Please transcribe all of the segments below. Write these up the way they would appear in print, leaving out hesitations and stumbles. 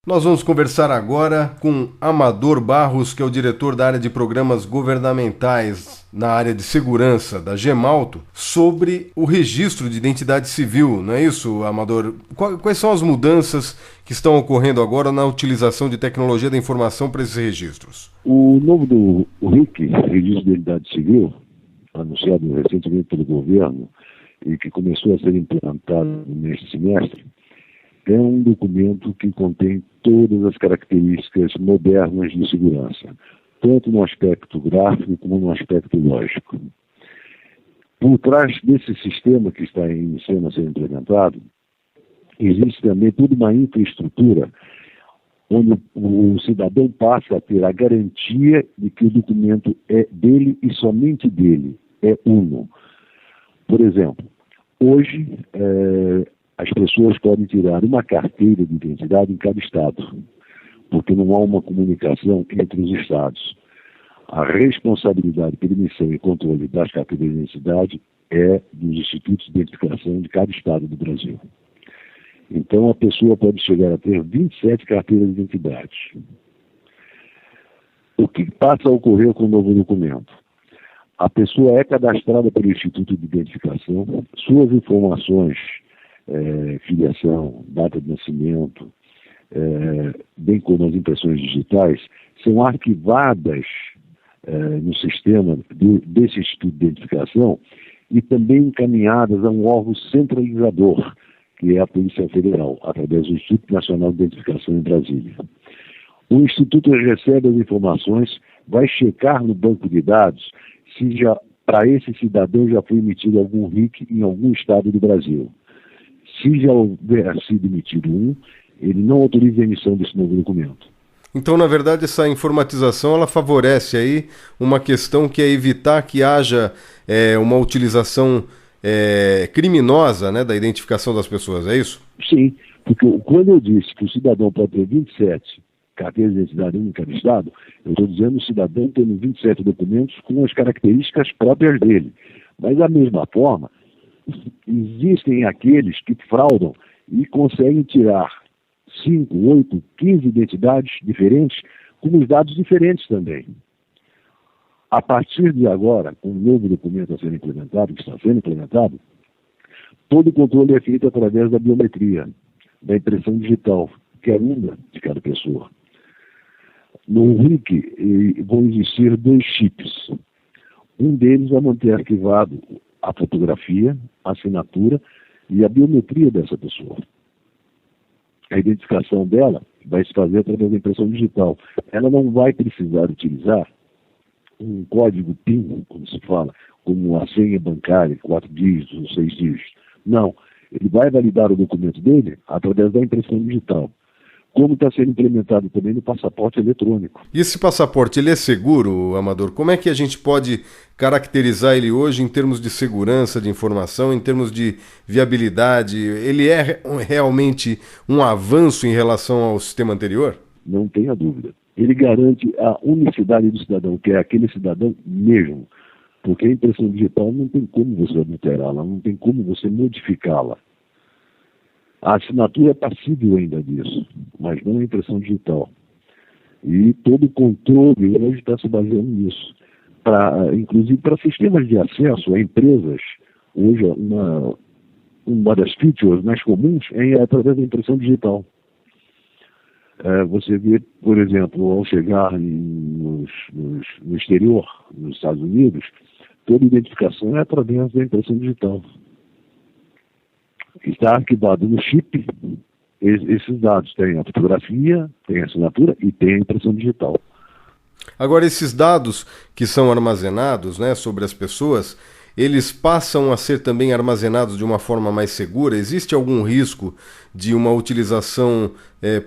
Nós vamos conversar agora com Amador Barros, que é o diretor da área de programas governamentais na área de segurança da Gemalto, sobre o registro de identidade civil, não é isso, Amador? Quais são as mudanças que estão ocorrendo agora na utilização de tecnologia da informação para esses registros? O novo do RIC, Registro de Identidade Civil, anunciado recentemente pelo governo e que começou a ser implantado neste semestre, é um documento que contém todas as características modernas de segurança, tanto no aspecto gráfico como no aspecto lógico. Por trás desse sistema que está iniciando a ser implementado, existe também toda uma infraestrutura onde o cidadão passa a ter a garantia de que o documento é dele e somente dele, é uno. Por exemplo, hoje as pessoas podem tirar uma carteira de identidade em cada estado, porque não há uma comunicação entre os estados. A responsabilidade pela emissão e controle das carteiras de identidade é dos institutos de identificação de cada estado do Brasil. Então, a pessoa pode chegar a ter 27 carteiras de identidade. O que passa a ocorrer com o novo documento? A pessoa é cadastrada pelo Instituto de Identificação, suas informações, filiação, data de nascimento, bem como as impressões digitais, são arquivadas no sistema desse Instituto de Identificação e também encaminhadas a um órgão centralizador, que é a Polícia Federal, através do Instituto Nacional de Identificação em Brasília. O Instituto recebe as informações, vai checar no banco de dados se já, para esse cidadão já foi emitido algum RIC em algum estado do Brasil. Se já houver sido emitido um, ele não autoriza a emissão desse novo documento. Então, na verdade, essa informatização ela favorece aí uma questão que é evitar que haja uma utilização criminosa, né, da identificação das pessoas, é isso? Sim, porque quando eu disse que o cidadão pode ter 27 carteiras de identidade em cada estado, eu estou dizendo o cidadão tendo 27 documentos com as características próprias dele. Mas, da mesma forma, existem aqueles que fraudam e conseguem tirar 5, 8, 15 identidades diferentes com os dados diferentes também. A partir de agora, com o novo documento a ser implementado, que está sendo implementado, todo o controle é feito através da biometria, da impressão digital, que é uma de cada pessoa. No RIC vão existir 2 chips. Um deles vai manter arquivado a fotografia, a assinatura e a biometria dessa pessoa. A identificação dela vai se fazer através da impressão digital. Ela não vai precisar utilizar um código PIN, como se fala, como a senha bancária, 4 dígitos ou 6 dígitos. Não. Ele vai validar o documento dele através da impressão digital. Como está sendo implementado também no passaporte eletrônico. E esse passaporte, ele é seguro, Amador? Como é que a gente pode caracterizar ele hoje em termos de segurança de informação, em termos de viabilidade? Ele é realmente um avanço em relação ao sistema anterior? Não tenha dúvida. Ele garante a unicidade do cidadão, que é aquele cidadão mesmo. Porque a impressão digital não tem como você adulterá-la, não tem como você modificá-la. A assinatura é passível ainda disso, mas não a impressão digital. E todo o controle hoje está se baseando nisso. Inclusive para sistemas de acesso a empresas, hoje uma das features mais comuns é através da impressão digital. Você vê, por exemplo, ao chegar no exterior, nos Estados Unidos, toda identificação é através da impressão digital. Está arquivado no chip, esses dados tem a fotografia, tem a assinatura e tem a impressão digital. Agora, esses dados que são armazenados, né, sobre as pessoas, eles passam a ser também armazenados de uma forma mais segura? Existe algum risco de uma utilização,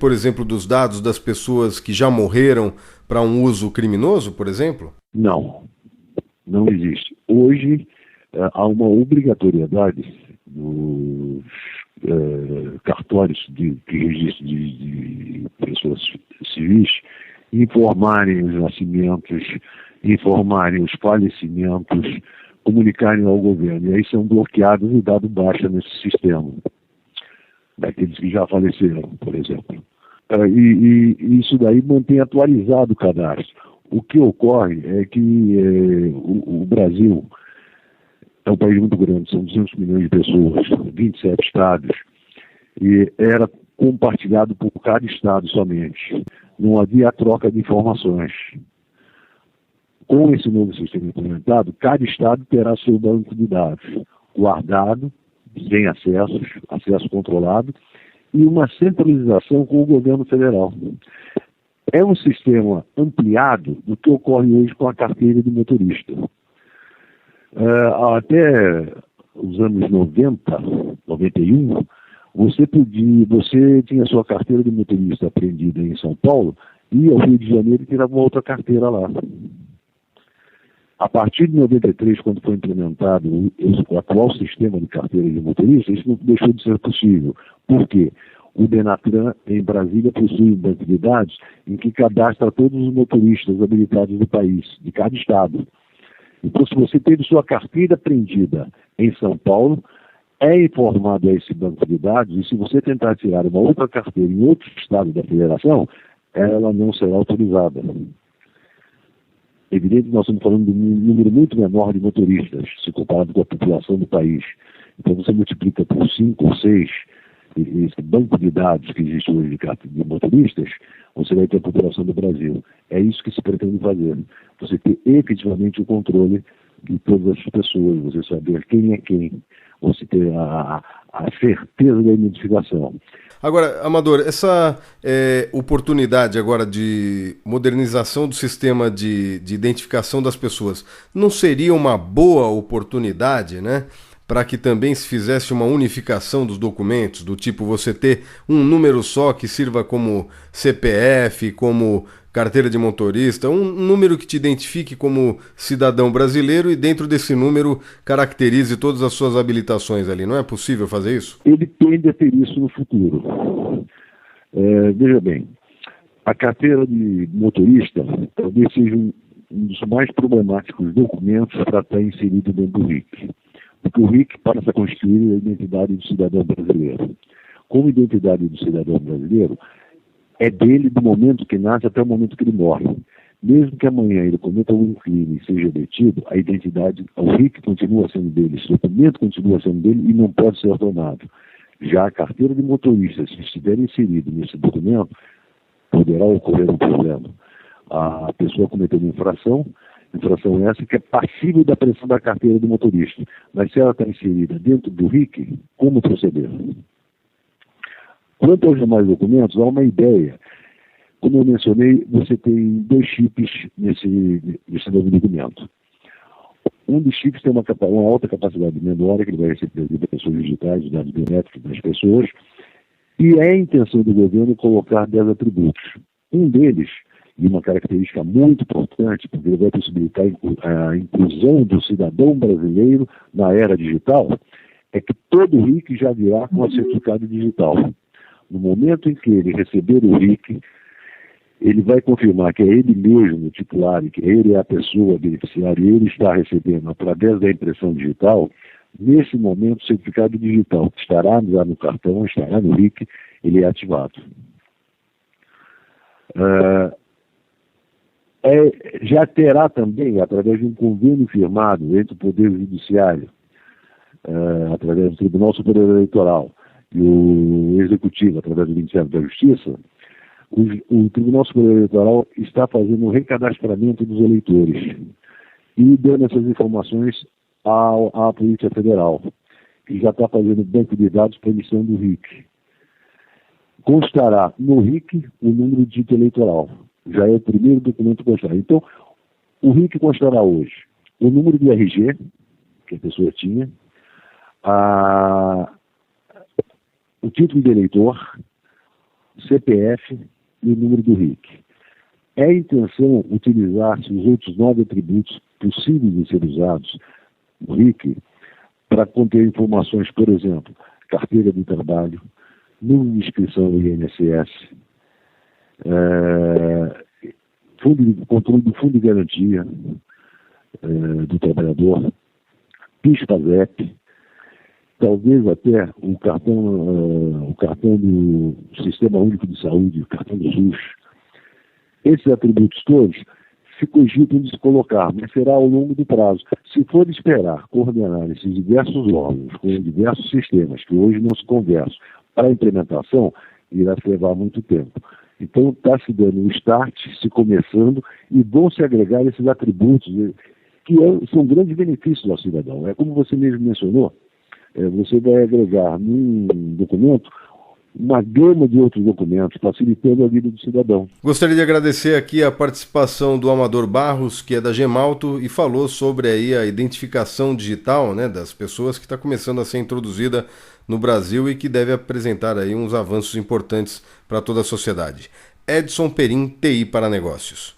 por exemplo, dos dados das pessoas que já morreram para um uso criminoso, por exemplo? Não, não existe. Hoje há uma obrigatoriedade dos cartórios de registro de pessoas civis informarem os nascimentos, informarem os falecimentos, comunicarem ao governo. E aí são bloqueados e dado baixa nesse sistema, daqueles que já faleceram, por exemplo. E isso daí mantém atualizado o cadastro. O que ocorre é que o Brasil é um país muito grande, são 200 milhões de pessoas, 27 estados, e era compartilhado por cada estado somente. Não havia troca de informações. Com esse novo sistema implementado, cada estado terá seu banco de dados guardado, sem acesso controlado, e uma centralização com o governo federal. É um sistema ampliado do que ocorre hoje com a carteira de motorista. Até os anos 90, 91, você tinha sua carteira de motorista apreendida em São Paulo, ia ao Rio de Janeiro e tirava uma outra carteira lá. A partir de 93, quando foi implementado o atual sistema de carteira de motorista, isso não deixou de ser possível. Por quê? O Denatran, em Brasília, possui um banco de dados em que cadastra todos os motoristas habilitados do país, de cada estado. Então, se você teve sua carteira apreendida em São Paulo, é informado a esse banco de dados, e se você tentar tirar uma outra carteira em outro estado da federação, ela não será autorizada. É evidente que nós estamos falando de um número muito menor de motoristas, se comparado com a população do país. Então você multiplica por 5 ou 6 esse banco de dados que existe hoje de motoristas, você vai ter a população do Brasil. É isso que se pretende fazer. Você ter efetivamente o controle de todas as pessoas, você saber quem é quem, você ter a certeza da identificação. Agora, Amador, essa oportunidade agora de modernização do sistema de identificação das pessoas não seria uma boa oportunidade, né, para que também se fizesse uma unificação dos documentos, do tipo você ter um número só que sirva como CPF, como carteira de motorista, um número que te identifique como cidadão brasileiro e dentro desse número caracterize todas as suas habilitações ali. Não é possível fazer isso? Ele tende a ter isso no futuro. Veja bem, a carteira de motorista talvez seja um dos mais problemáticos documentos para estar inserido dentro do RIC. Porque o RIC passa a constituir a identidade do cidadão brasileiro. Como identidade do cidadão brasileiro, é dele do momento que nasce até o momento que ele morre. Mesmo que amanhã ele cometa algum crime e seja detido, a identidade, o RIC continua sendo dele, esse documento continua sendo dele e não pode ser retornado. Já a carteira de motorista, se estiver inserido nesse documento, poderá ocorrer um problema. A pessoa cometeu uma infração essa que é passível da pressão da carteira de motorista. Mas se ela está inserida dentro do RIC, como proceder? Quanto aos demais documentos, há uma ideia. Como eu mencionei, você tem 2 chips nesse novo documento. Um dos chips tem uma alta capacidade de memória, que ele vai receber de impressões digitais, de dados biométricos das pessoas, e é a intenção do governo colocar 10 atributos. Um deles, e uma característica muito importante, porque ele vai possibilitar a inclusão do cidadão brasileiro na era digital, é que todo o RIC já virá com a certificado digital. No momento em que ele receber o RIC, ele vai confirmar que é ele mesmo o titular e que ele é a pessoa beneficiária e ele está recebendo através da impressão digital. Nesse momento, o certificado digital que estará já no cartão, estará no RIC, ele é ativado. Já terá também, através de um convênio firmado entre o Poder Judiciário, através do Tribunal Superior Eleitoral, e o Executivo, através do Ministério da Justiça, o Tribunal Superior Eleitoral está fazendo um recadastramento dos eleitores e dando essas informações à Polícia Federal, que já está fazendo banco de dados para emissão do RIC. Constará no RIC o número de título eleitoral. Já é o primeiro documento que constará. Então, o RIC constará hoje o número de RG, que a pessoa tinha, o título de eleitor, CPF e o número do RIC. É a intenção utilizar-se os outros 9 atributos possíveis de ser usados no RIC para conter informações, por exemplo, carteira de trabalho, número de inscrição no INSS, controle do fundo de garantia do trabalhador, PIS-PASEP, talvez até o cartão do Sistema Único de Saúde, o cartão do SUS. Esses atributos todos se cogitam de se colocar, mas será ao longo do prazo. Se for esperar coordenar esses diversos órgãos com diversos sistemas que hoje não se conversam para a implementação, irá levar muito tempo. Então está se dando um start, se começando, e vão se agregar esses atributos que são grandes benefícios ao cidadão. É como você mesmo mencionou, você vai agregar num documento uma gama de outros documentos, facilitando a vida do cidadão. Gostaria de agradecer aqui a participação do Amador Barros, que é da Gemalto, e falou sobre aí a identificação digital, né, das pessoas, que está começando a ser introduzida no Brasil e que deve apresentar aí uns avanços importantes para toda a sociedade. Edson Perim, TI para Negócios.